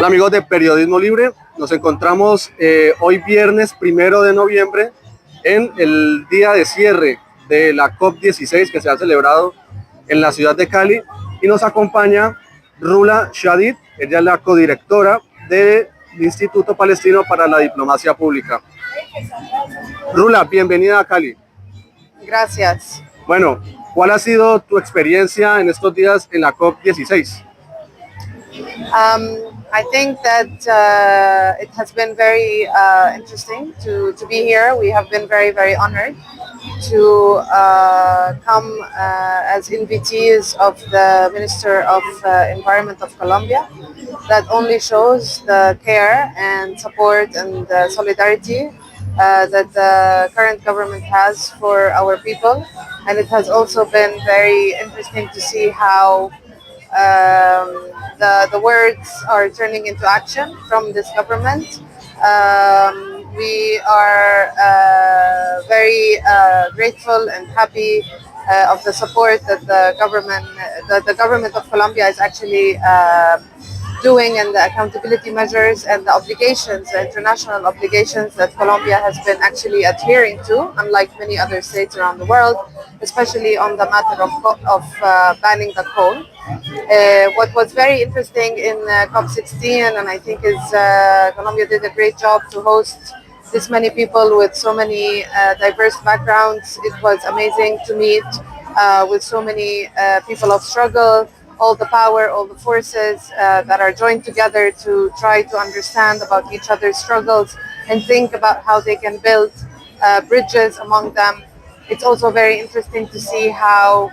Hola amigos de Periodismo Libre, nos encontramos hoy viernes 1 de noviembre en el día de cierre de la COP16 que se ha celebrado en la ciudad de Cali y nos acompaña Rula Chadid, ella es la codirectora del Instituto Palestino para la Diplomacia Pública. Rula, bienvenida a Cali. Gracias. Bueno, ¿cuál ha sido tu experiencia en estos días en la COP16? I think that it has been very interesting to be here. We have been very, very honored to come as invitees of the Minister of Environment of Colombia. That only shows the care and support and solidarity that the current government has for our people. And it has also been very interesting to see how the words are turning into action from this government. We are very grateful and happy of the support that the government of Colombia is actually doing, and the accountability measures and the obligations, the international obligations that Colombia has been actually adhering to, unlike many other states around the world, especially on the matter of banning the coal. What was very interesting in COP16, and I think is Colombia did a great job to host this many people with so many diverse backgrounds. It was amazing to meet with so many people of struggle, all the power, all the forces that are joined together to try to understand about each other's struggles and think about how they can build bridges among them. It's also very interesting to see how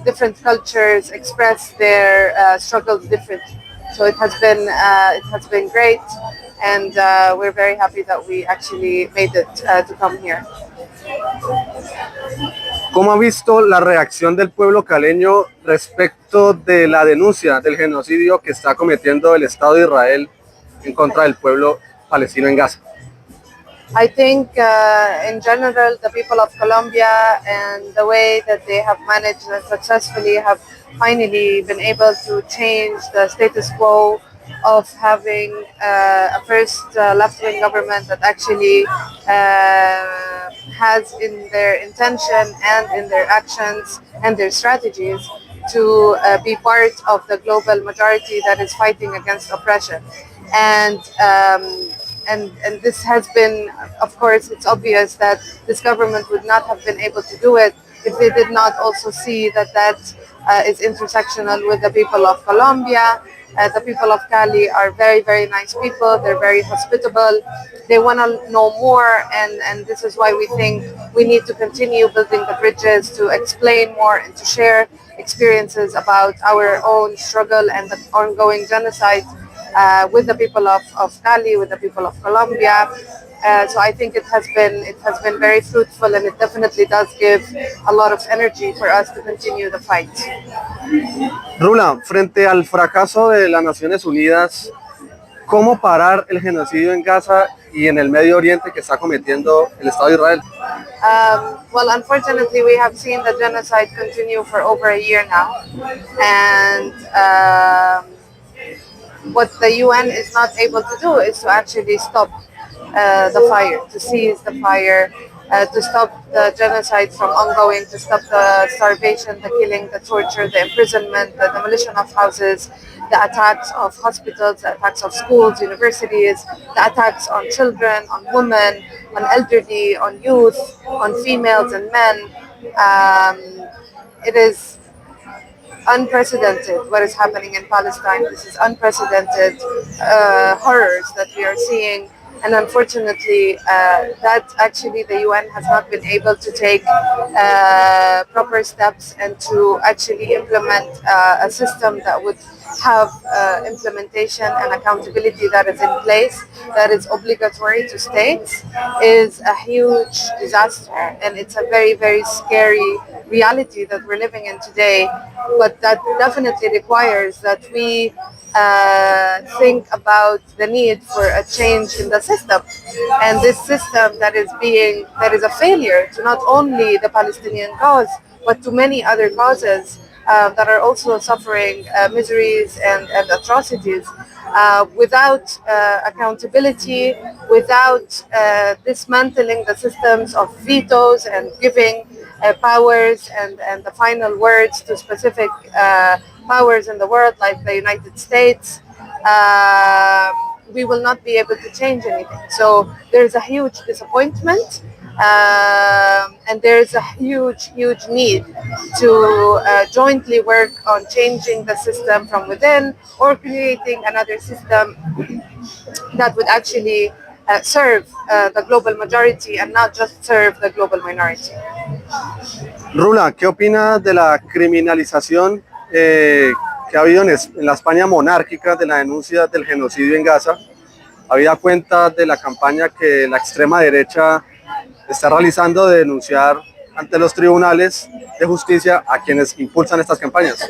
different cultures express their struggles differently. So it has been great, and we're very happy that we actually made it to come here. ¿Cómo ha visto la reacción del pueblo caleño respecto de la denuncia del genocidio que está cometiendo el Estado de Israel en contra del pueblo palestino en Gaza? I think in general the people of Colombia and the way that they have managed and successfully have finally been able to change the status quo of having a first left-wing government that actually has in their intention and in their actions and their strategies to be part of the global majority that is fighting against oppression. And this has been, of course, it's obvious that this government would not have been able to do it if they did not also see that is intersectional with the people of Colombia. The people of Cali are very, very nice people. They're very hospitable. They want to know more, and this is why we think we need to continue building the bridges to explain more and to share experiences about our own struggle and the ongoing genocide with the people of Cali, with the people of Colombia. So I think it has been very fruitful, and it definitely does give a lot of energy for us to continue the fight. Rula, frente al fracaso de las Naciones Unidas, ¿cómo parar el genocidio en Gaza y en el Medio Oriente que está cometiendo el Estado de Israel? Well, unfortunately, we have seen the genocide continue for over a year now, and what the UN is not able to do is to actually stop the fire, to seize the fire, to stop the genocide from ongoing, to stop the starvation, the killing, the torture, the imprisonment, the demolition of houses, the attacks of hospitals, the attacks of schools, universities, the attacks on children, on women, on elderly, on youth, on females and men. It is unprecedented what is happening in Palestine. This is unprecedented horrors that we are seeing. And unfortunately, that actually the UN has not been able to take proper steps and to actually implement a system that would have implementation and accountability that is in place, that is obligatory to states, is a huge disaster. And it's a very, very scary reality that we're living in today. But that definitely requires that we think about the need for a change in the system, and this system that is a failure to not only the Palestinian cause but to many other causes that are also suffering miseries and atrocities. Without accountability, without dismantling the systems of vetoes and giving powers and the final words to specific powers in the world, like the United States, we will not be able to change anything. So there's a huge disappointment, and there's a huge need to jointly work on changing the system from within, or creating another system that would actually serve the global majority and not just serve the global minority. Rula, ¿qué opina de la criminalización que ha habido en la España monárquica de la denuncia del genocidio en Gaza, habida cuenta de la campaña que la extrema derecha está realizando de denunciar ante los tribunales de justicia a quienes impulsan estas campañas?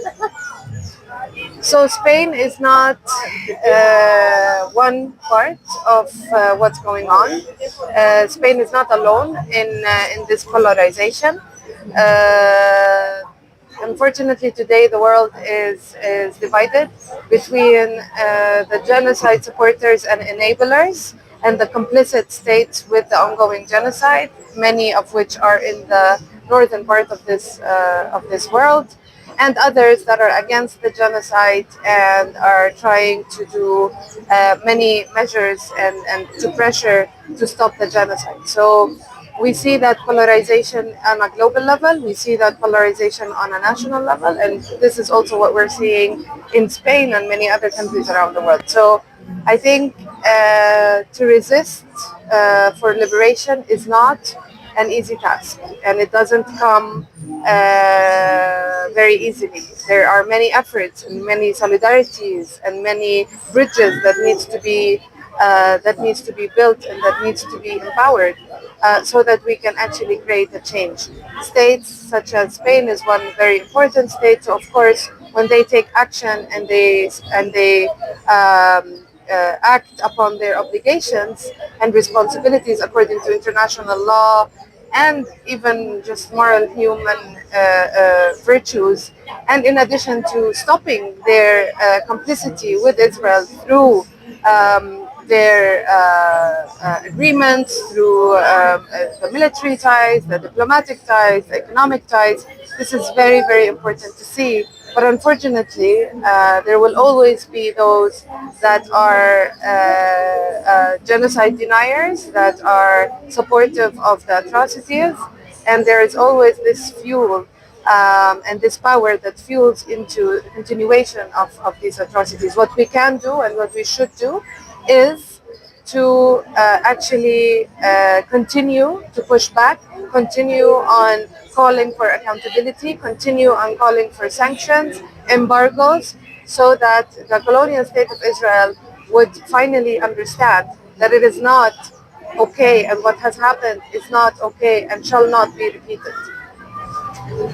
So Spain is not one part of what's going on. Spain is not alone in this polarization. Unfortunately, today the world is divided between the genocide supporters and enablers and the complicit states with the ongoing genocide, many of which are in the northern part of this world, and others that are against the genocide and are trying to do many measures and to pressure to stop the genocide. So we see that polarization on a global level, we see that polarization on a national level, and this is also what we're seeing in Spain and many other countries around the world. So I think to resist for liberation is not an easy task, and it doesn't come very easily. There are many efforts and many solidarities and many bridges that needs to be built and that needs to be empowered so that we can actually create a change. States such as Spain is one very important state. So of course, when they take action and they act upon their obligations and responsibilities according to international law and even just moral human virtues, and in addition to stopping their complicity with Israel through their agreements, through the military ties, the diplomatic ties, the economic ties. This is very, very important to see. But unfortunately, there will always be those that are genocide deniers, that are supportive of the atrocities, and there is always this fuel and this power that fuels into the continuation of these atrocities. What we can do and what we should do is to actually continue to push back, continue on calling for accountability, continue on calling for sanctions, embargoes, so that the colonial state of Israel would finally understand that it is not okay and what has happened is not okay and shall not be repeated.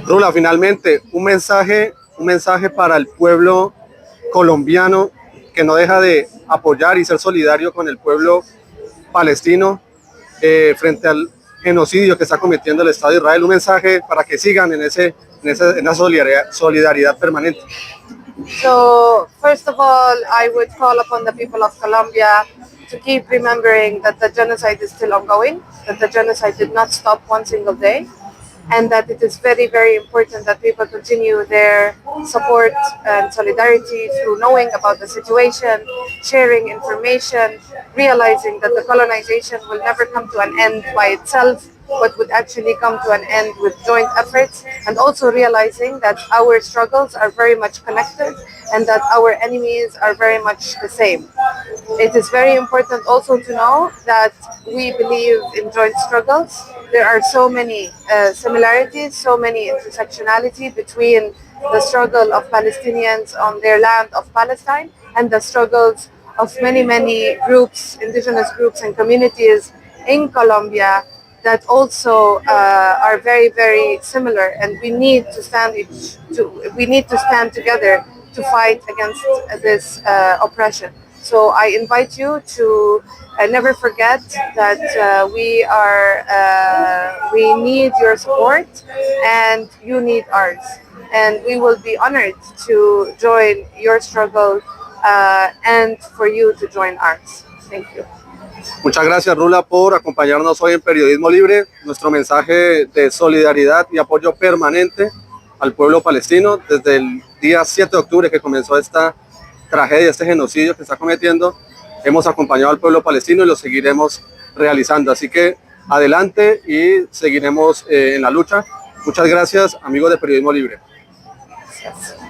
Rula, finalmente, un mensaje para el pueblo colombiano que no deja de apoyar y ser solidario con el pueblo palestino frente al genocidio que está cometiendo el Estado de Israel, un mensaje para que sigan en esa solidaridad permanente. So, first of all, I would call upon the people of Colombia to keep remembering that the genocide is still ongoing, that the genocide did not stop one single day, and that it is very, very important that people continue their support and solidarity through knowing about the situation, sharing information, realizing that the colonization will never come to an end by itself, but would actually come to an end with joint efforts, and also realizing that our struggles are very much connected and that our enemies are very much the same. It is very important also to know that we believe in joint struggles. There are so many similarities, so many intersectionality between the struggle of Palestinians on their land of Palestine and the struggles of many, many groups, indigenous groups and communities in Colombia that also are very, very similar, and we need to stand together to fight against this oppression. So I invite you to never forget that we need your support and you need ours, and we will be honored to join your struggle and for you to join ours. Thank you. Muchas gracias, Rula, por acompañarnos hoy en Periodismo Libre. Nuestro mensaje de solidaridad y apoyo permanente al pueblo palestino desde el día 7 de octubre que comenzó esta tragedia, este genocidio que está cometiendo. Hemos acompañado al pueblo palestino y lo seguiremos realizando. Así que adelante y seguiremos en la lucha. Muchas gracias, amigos de Periodismo Libre. Gracias.